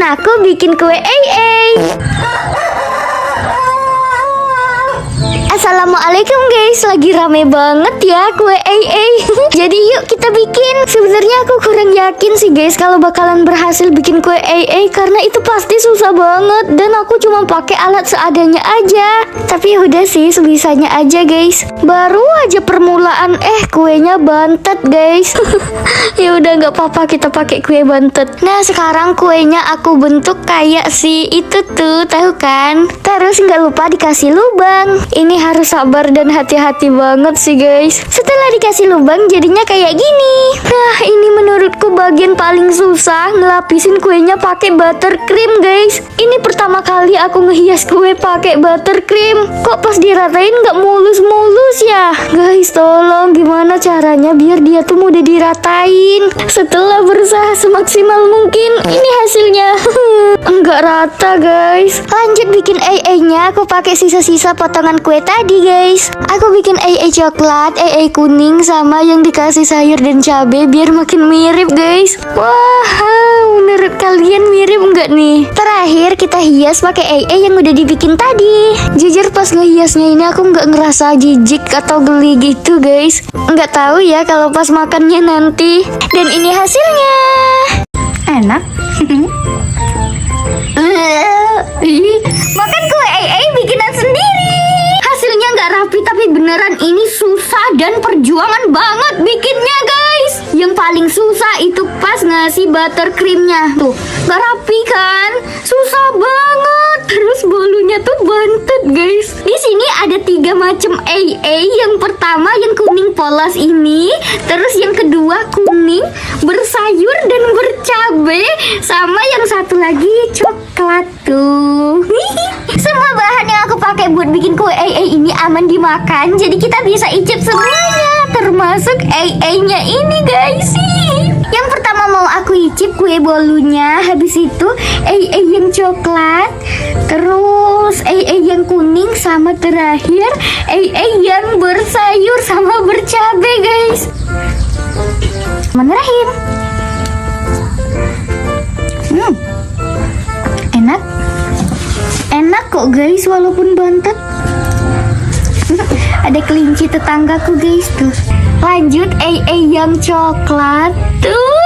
aku bikin kue AA. Assalamualaikum guys, lagi rame banget ya kue AA. Jadi yuk kita bikin. Sebenarnya aku kurang yakin sih guys kalau bakalan berhasil bikin kue AA karena itu pasti susah banget dan aku cuma pakai alat seadanya aja. Tapi udah sih sebisanya aja guys. Baru aja permulaan kuenya bantet guys. Ya udah nggak apa-apa kita pakai kue bantet. Nah sekarang kuenya aku bentuk kayak si itu tuh, tahu kan? Terus nggak lupa dikasih lubang. Ini harus sabar dan hati-hati banget sih guys. Setelah dikasih lubang jadinya kayak gini. Nah ini menurutku bagian paling susah, ngelapisin kuenya pakai buttercream guys. Ini pertama kali aku ngehias kue pakai buttercream. Kok pas diratain nggak mulus-mulus ya guys? Tolong gimana caranya biar dia tuh mudah diratain. Setelah berusaha semaksimal mungkin, ini hasilnya enggak rata guys. Lanjut bikin AA-nya, aku pakai sisa-sisa potongan kue tadi guys. Aku bikin AA coklat, AA kuning, sama yang dikasih sayur dan cabai biar makin mirip guys. Wah, menurut kalian mirip enggak nih? Terakhir kita hias pakai AA yang udah dibikin tadi. Jujur pas ngehiasnya ini aku nggak ngerasa jijik atau geli gitu guys. Nggak tahu ya kalau pas makannya nanti. Dan ini hasilnya. Enak. Makan kue AA bikinan sendiri. Hasilnya nggak rapi tapi beneran ini susah dan perjuangan banget bikinnya guys. Yang paling susah itu pas ngasih buttercreamnya. Tuh nggak rapi kan? Susah banget. Terus bolunya tuh bantet guys. Di sini ada 3 macam AA. Yang pertama yang kuning polos ini, terus yang kedua kuning bersayur dan bercabai, sama yang satu lagi coklat tuh. Semua bahan yang aku pakai buat bikin kue AA ini aman dimakan, jadi kita bisa icip semuanya, termasuk AA-nya ini guys. Yang pertama mau aku icip kue bolunya, habis itu AA yang coklat, terus AA yang kuning, sama terakhir AA yang bersayur sama bercabai guys. Bismillahirrahmanirrahim. Enak. Enak kok guys walaupun bantet. Ada kelinci tetanggaku guys tuh. Lanjut AA yang coklat tuh.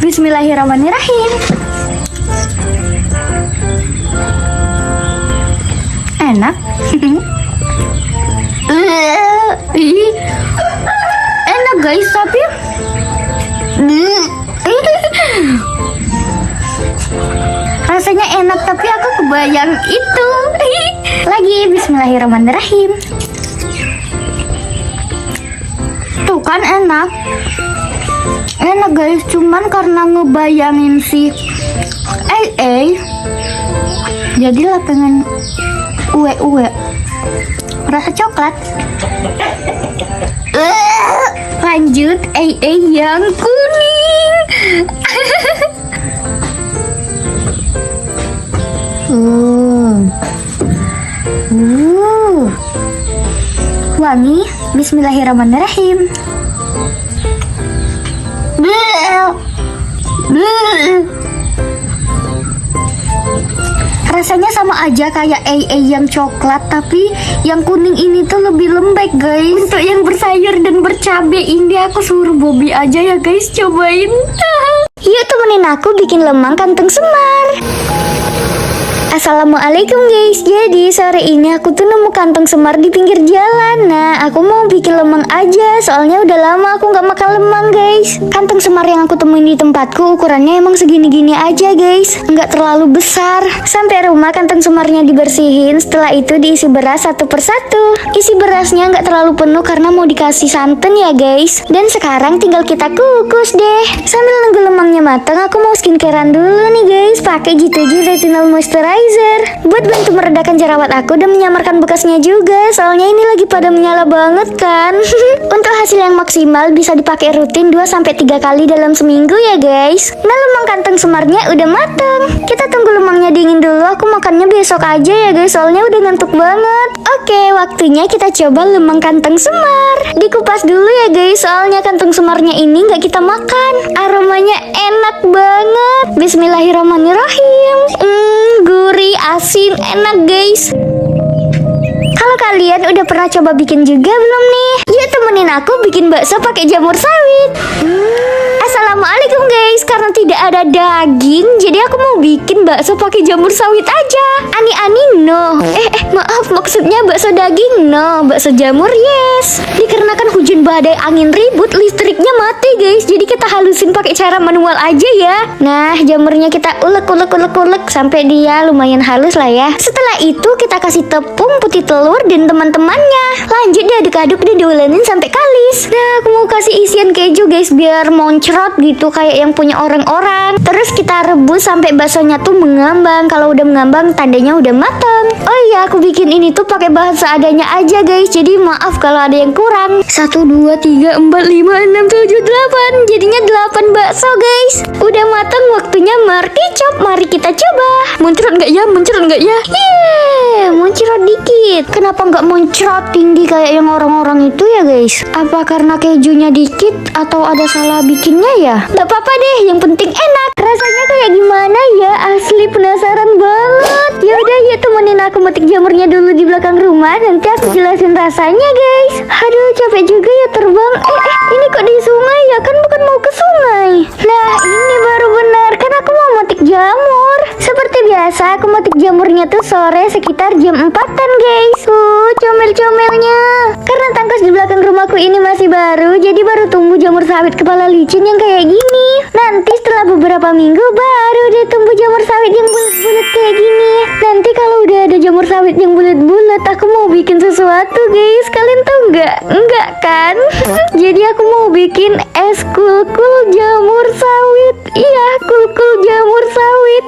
Bismillahirrahmanirrahim. Enak. Enak guys tapi rasanya enak tapi aku kebayang itu. Lagi bismillahirrahmanirrahim. Tuh kan enak. Enak guys, cuman karena ngebayangin si AA jadilah pengen uwe-uwe rasa coklat. Lanjut AA yang kuning. Wangi. Bismillahirrahmanirrahim. Rasanya sama aja kayak AA yang coklat, tapi yang kuning ini tuh lebih lembek guys. Untuk yang bersayur dan bercabai ini aku suruh Bobby aja ya guys cobain. Yuk temenin aku bikin lemang kantong semar. Assalamualaikum guys. Jadi sore ini aku tuh nemu kantong semar di pinggir jalan. Nah aku mau bikin lemang aja, soalnya udah lama aku nggak makan lemang guys. Kantong semar yang aku temuin di tempatku ukurannya emang segini-gini aja guys, nggak terlalu besar. Sampai rumah kantong semarnya dibersihin, setelah itu diisi beras satu persatu. Isi berasnya nggak terlalu penuh karena mau dikasih santan ya guys. Dan sekarang tinggal kita kukus deh. Sambil nunggu lemangnya matang, aku mau skincarean dulu nih guys, pakai G2G Retinol Moisturizer buat bantu meredakan jerawat aku dan menyamarkan bekasnya juga, soalnya ini lagi pada menyala banget kan. Untuk hasil yang maksimal bisa dipakai rutin 2-3 kali dalam seminggu ya guys. Nah lemang kantong semarnya udah matang, kita tunggu lemangnya dingin dulu. Aku makannya besok aja ya guys, soalnya udah ngantuk banget. Oke Oke, waktunya kita coba lemang kantong semar. Dikupas dulu ya guys, soalnya kantong semarnya ini nggak kita makan. Aromanya enak banget. Bismillahirrahmanirrahim. Gurih, asin, enak guys. Kalau kalian udah pernah coba bikin juga belum nih? Yuk temenin aku bikin bakso pakai jamur sawit. Assalamualaikum guys, karena tidak ada daging, jadi aku mau bikin bakso pakai jamur sawit aja. Ani no. Maaf, maksudnya bakso daging no, bakso jamur yes. Dikarenakan hujan badai angin ribut, listriknya mati guys, jadi kita halusin pakai cara manual aja ya. Nah, jamurnya kita ulek sampai dia lumayan halus lah ya. Setelah itu kita kasih tepung, putih telur dan teman-temannya. Lanjut diaduk-aduk dan diulenin sampai kalis. Nah, aku mau kasih isian keju guys biar moncrot gitu kayak yang punya orang-orang. Terus kita rebus sampai baksonya tuh mengambang. Kalau udah mengambang tandanya udah matang. Oh iya, aku bikin ini tuh pakai bahan seadanya aja guys. Jadi maaf kalau ada yang kurang. 1 2 3 4 5 6 7 8. Jadinya 8 bakso guys. Udah matang, waktunya markicop. Mari kita coba. Muncrat nggak ya? Muncrat dikit. Kenapa nggak muncrat tinggi kayak yang orang-orang itu ya guys? Apa karena kejunya dikit atau ada salah bikinnya ya? Nggak apa-apa deh, yang penting enak. Rasanya kayak gimana ya? Asli penasaran banget. Ya udah, yuk temenin aku metik jamurnya dulu di belakang rumah. Nanti aku jelasin rasanya guys. Aduh, capek juga ya terbang. Ini kok di sungai ya? Kan bukan mau ke sungai. Nah, ini baru benar. Kan aku mau metik jamur. Seperti biasa, aku metik jamurnya tuh sore sekitar jam 4-an guys. Comel-comelnya. Karena tangkus di belakang rumahku ini masih baru, jadi baru tumbuh jamur sawit kepala licin yang kayak gini. Nanti setelah beberapa minggu baru deh tumbuh jamur sawit yang bulat-bulat kayak gini. Nanti kalau udah ada jamur sawit yang bulat-bulat, aku mau bikin sesuatu guys. Kalian tahu nggak? Enggak kan? Jadi aku mau bikin es kul-kul jamur sawit. Iya, kul-kul jamur sawit.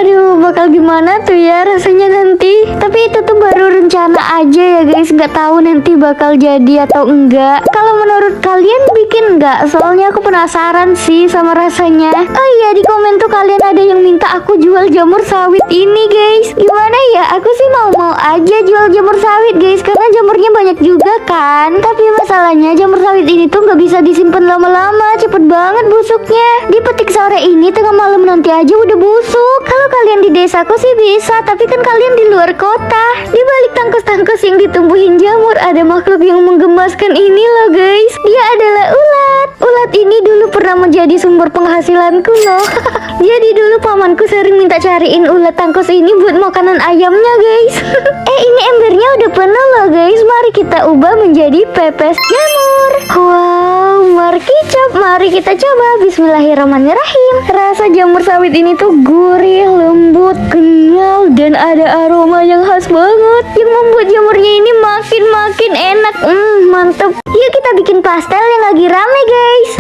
Aduh, bakal gimana tuh ya rasanya nanti. Tapi itu tuh baru rencana aja ya guys. Nggak tahu nanti bakal jadi atau enggak. Kalau menurut kalian bikin nggak? Soalnya aku penasaran sih sama rasanya. Oh iya, di komen tuh kalian ada yang minta aku jual jamur sawit ini guys. Gimana ya? Aku sih mau aja jual jamur sawit guys, karena jamurnya banyak juga kan. Tapi masalahnya jamur sawit ini tuh nggak bisa disimpan lama-lama, cepet banget busuknya. Dipetik sore ini, tengah malam nanti aja udah busuk. Kalau kalian di desaku sih bisa, tapi kan kalian di luar kota. Di balik tangkus-tangkus yang ditumbuhin jamur ada makhluk yang menggemaskan ini loh guys. Dia adalah ulat. Ulat ini dulu pernah menjadi sumber penghasilanku loh. Jadi dulu pamanku sering minta cariin ulat tangkus ini buat makanan ayamnya guys. Ini embernya udah penuh loh guys. Mari kita ubah menjadi pepes jamur. Wow, markicop. Mari kita coba. Bismillahirrahmanirrahim. Rasa jamur sawit ini tuh gurih, lembut, kenyal, dan ada aroma yang khas banget yang membuat jamurnya ini makin enak. Mantep. Yuk kita bikin pastel yang lagi rame guys.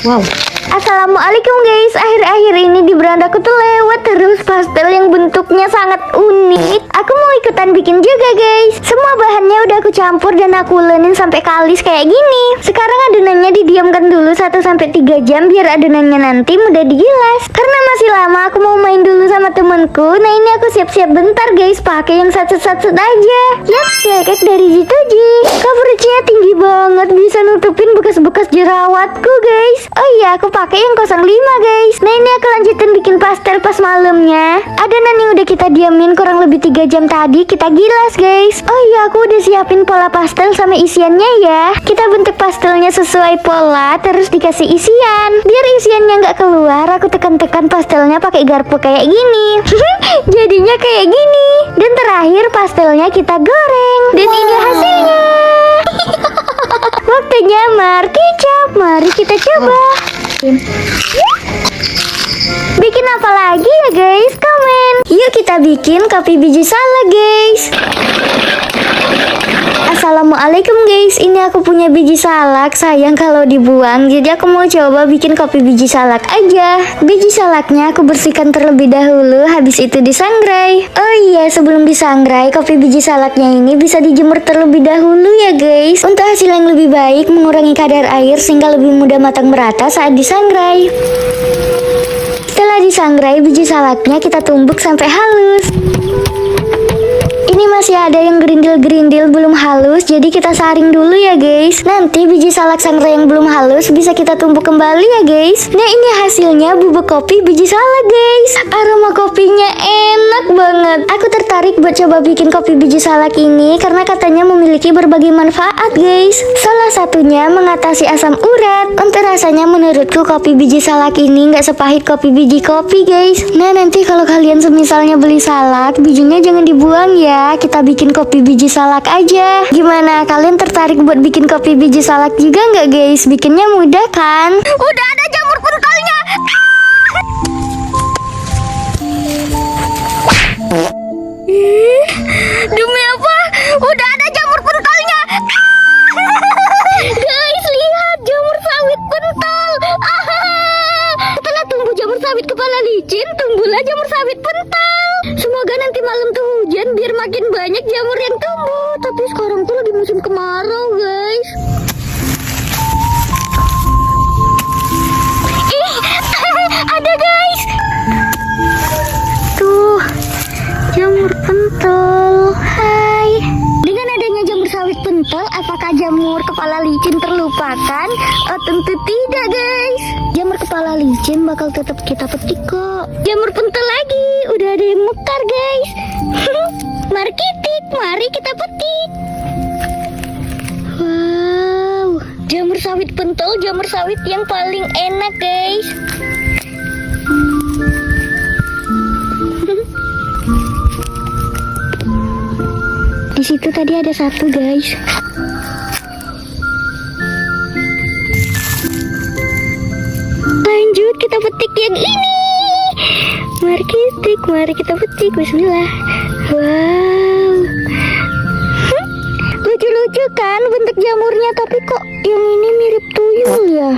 Wow. Assalamualaikum guys. Akhir-akhir ini di berandaku tuh lewat terus pastel yang bentuknya sangat unik. Aku mau ikutan bikin juga guys. Semua bahannya udah aku campur dan aku ulenin sampai kalis kayak gini. Sekarang adonannya didiamkan dulu 1-3 jam biar adonannya nanti mudah digilas. Karena masih lama aku mau main dulu sama temanku. Nah ini aku siap-siap bentar guys, pakai yang satset-satset aja. Yaps, lekek dari G2G. Coveragenya tinggi banget, bisa nutupin bekas-bekas jerawatku guys. Oh iya, aku pakai yang 05 guys. Nah ini aku lanjutin bikin pastel pas malamnya. Adonan yang udah kita diamin kurang lebih 3 jam tadi kita gilas guys. Oh iya, aku udah siapin pola pastel sama isiannya ya. Kita bentuk pastelnya sesuai pola, terus dikasih isian. Biar isiannya nggak keluar, aku tekan-tekan pastelnya pakai garpu kayak gini. Jadinya kayak gini. Dan terakhir pastelnya kita goreng. Dan ini hasilnya. Waktunya markicop. Mari kita coba. Bikin apa lagi ya guys? Komen. Yuk kita bikin kopi biji salak guys. Assalamualaikum guys. Ini aku punya biji salak. Sayang kalau dibuang, jadi aku mau coba bikin kopi biji salak aja. Biji salaknya aku bersihkan terlebih dahulu, habis itu disangrai. Oh iya, sebelum disangrai, kopi biji salaknya ini bisa dijemur terlebih dahulu ya guys, untuk hasil yang lebih baik, mengurangi kadar air sehingga lebih mudah matang merata saat disangrai. Setelah disangrai, biji salaknya kita tumbuk sampai halus. Ini masih masih ada yang gerindil-gerindil belum halus, jadi kita saring dulu ya guys. Nanti biji salak sangra yang belum halus bisa kita tumbuk kembali ya guys. Nah ini hasilnya bubuk kopi biji salak guys. Aroma kopinya enak banget. Aku tertarik buat coba bikin kopi biji salak ini karena katanya memiliki berbagai manfaat guys. Salah satunya mengatasi asam urat. Untuk rasanya menurutku kopi biji salak ini nggak sepahit kopi biji kopi guys. Nah nanti kalau kalian semisalnya beli salak, bijinya jangan dibuang ya. Kita bikin kopi biji salak aja. Gimana, kalian tertarik buat bikin kopi biji salak juga nggak guys? Bikinnya mudah kan? Udah ada jamur pentolnya. Demi apa? Udah ada jamur pentolnya. Guys, lihat jamur sawit pentol. Setelah tumbuh jamur sawit kepala licin, tumbuhlah jamur sawit pentol. Semoga nanti malam tuh hujan biar makin banyak jamur yang tumbuh. Tapi sekarang tuh lagi musim kemarau, guys. Ih, ada guys. Tuh, jamur pentol. Hai. Dengan adanya jamur sawit pentol, apakah jamur kepala licin terlupakan? Oh, tentu tidak guys. Jamur kepala licin bakal tetap kita petik kok. Jamur pentol lagi, udah ada yang mekar guys. Mari kitik, mari kita petik. Wow, jamur sawit pentol, jamur sawit yang paling enak guys. Di situ tadi ada satu guys. Lanjut kita petik yang ini. Mari kitik, mari kita petik. Bismillah. Wow, lucu-lucu kan bentuk jamurnya, tapi kok yang ini mirip tuyul ya.